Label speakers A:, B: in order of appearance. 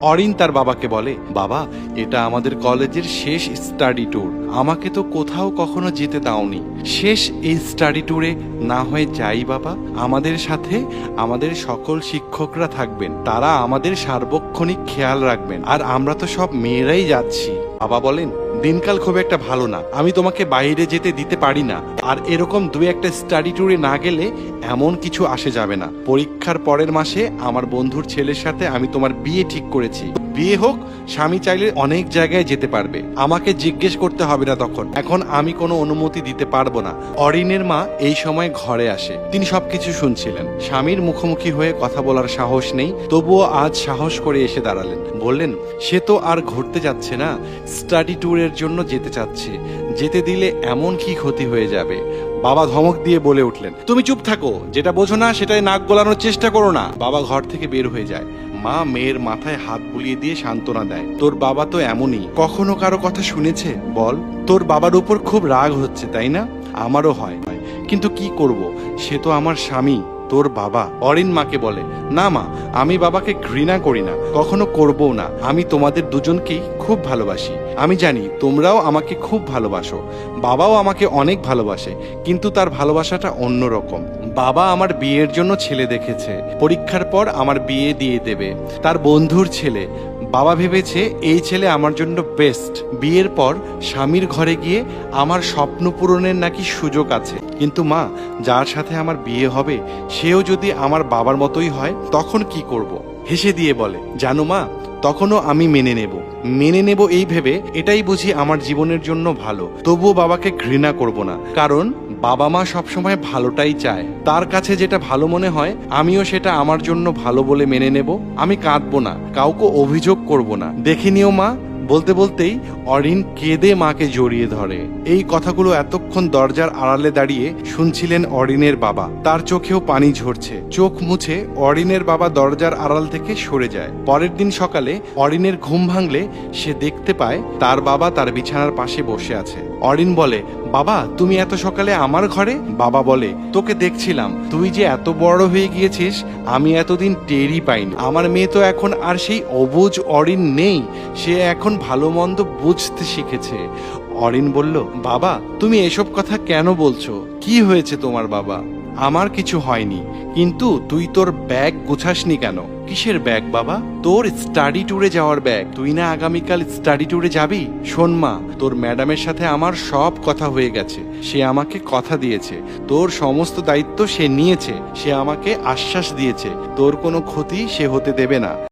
A: অরিন তার বাবাকে বলে, বাবা, এটা আমাদের কলেজের শেষ স্টাডি ট্যুর। আমাকে তো কোথাও কখনো যেতে দাওনি। শেষ এই স্টাডি ট্যুরে না হয় যাই বাবা। আমাদের সাথে আমাদের সকল শিক্ষকরা থাকবেন, তারা আমাদের সার্বক্ষণিক খেয়াল রাখবেন, আর আমরা তো সব মেয়েরাই যাচ্ছি। বাবা বলেন, দিনকাল খুব একটা ভালো না, আমি তোমাকে বাইরে যেতে দিতে পারি না। আর এরকম দুই একটা স্টাডি ট্যুরে না গেলে এমন কিছু আসে যাবে না। পরীক্ষার পরের মাসে আমার বন্ধুর ছেলের সাথে আমি তোমার বিয়ে ঠিক করেছি। বিয়ে হোক, স্বামী চাইলে অনেক জায়গায় যেতে পারবে, আমাকে জিজ্ঞেস করতে হবে না তখন। এখন আমি কোনো অনুমতি দিতে পারবো না। অরিনের মা এই সময় ঘরে আসে। তিনি সবকিছু শুনছিলেন। স্বামীর মুখোমুখি হয়ে কথা বলার সাহস নেই, তবুও আজ সাহস করে এসে দাঁড়ালেন। বললেন, সে তো আর ঘুরতে যাচ্ছে না, স্টাডি ট্যুরের জন্য যেতে চাচ্ছে। যেতে দিলে এমন কি ক্ষতি হয়ে যাবে? বাবা ধমক দিয়ে বলে উঠলেন, তুমি চুপ থাকো, যেটা বোঝো না সেটাই নাক গলানোর চেষ্টা করো না। বাবা ঘর থেকে বের হয়ে যায়। মা মেয়ের মাথায় হাত বুলিয়ে দিয়ে সান্ত্বনা দেয়, তোর বাবা তো এমনই, কখনো কারো কথা শুনেছে বল? তোর বাবার উপর খুব রাগ হচ্ছে, তাই না? আমারও হয়, কিন্তু কি করব, সে তো আমার স্বামী, তোর বাবা। অরিন মাকে বলে, না মা, আমি বাবাকে ঘৃণা করি না, কখনো করবও না। আমি তোমাদের দুজনকেই খুব ভালোবাসি। আমি জানি তোমরাও আমাকে খুব ভালোবাসো। বাবাও আমাকে অনেক ভালোবাসে, কিন্তু তার ভালোবাসাটা অন্যরকম। বাবা আমার বিয়ের জন্য ছেলে দেখেছে, পরীক্ষার পর আমার বিয়ে দিয়ে দেবে, তার বন্ধুর ছেলে। বাবা ভেবেছে এই ছেলে আমার জন্য বেস্ট। বিয়ের পর স্বামীর ঘরে গিয়ে আমার স্বপ্ন পূরণের নাকি সুযোগ আছে। কিন্তু মা, যার সাথে আমার বিয়ে হবে সেও যদি আমার বাবার মতোই হয়, তখন কি করব? হেসে দিয়ে বলে, জানো মা, তখনও আমি মেনে নেব এই ভেবে এটাই বুঝি আমার জীবনের জন্য ভালো। তবুও বাবাকে ঘৃণা করব না, কারণ বাবা মা সবসময় ভালোটাই চায়। তার কাছে যেটা ভালো মনে হয় আমিও সেটা আমার জন্য ভালো বলে মেনে নেব। আমি কাঁদবো না, কাউকে অভিযোগ করব না। দেখে নিও মা। বলতে বলতেই অরিন কেঁদে মাকে জড়িয়ে ধরে। এই কথাগুলো এতক্ষণ দরজার আড়ালে দাঁড়িয়ে শুনছিলেন অরিনের বাবা। তার চোখেও পানি ঝরছে। চোখ মুছে অরিনের বাবা দরজার আড়াল থেকে সরে যায়। পরের দিন সকালে অরিনের ঘুম ভাঙলে সে দেখতে পায় তার বাবা তার বিছানার পাশে বসে আছে। অরিন বলে, বাবা, তুমি এত সকালে আমার ঘরে? বাবা বলে, তোকে দেখছিলাম, তুই যে এত বড় হয়ে গিয়েছিস আমি এতদিন টেরই পাইনি। আমার মেয়ে তো এখন আর সেই অবুঝ অরিন নেই, সে এখন ভালো মন্দ বুঝতে শিখেছে। অরিন বলল, বাবা, তুমি এসব কথা কেন বলছো? কি হয়েছে তোমার বাবা? আমার কিছু হয়নি, কিন্তু তুই তোর ব্যাগ গুছাসনি কেন? কিসের ব্যাগ বাবা? তোর স্টাডি ট্যুরে যাওয়ার ব্যাগ। তুই না আগামীকাল স্টাডি ট্যুরে যাবি? শোন মা, তোর ম্যাডামের সাথে আমার সব কথা হয়ে গেছে। সে আমাকে কথা দিয়েছে, তোর সমস্ত দায়িত্ব সে নিয়েছে। সে আমাকে আশ্বাস দিয়েছে তোর কোনো ক্ষতি সে হতে দেবে না।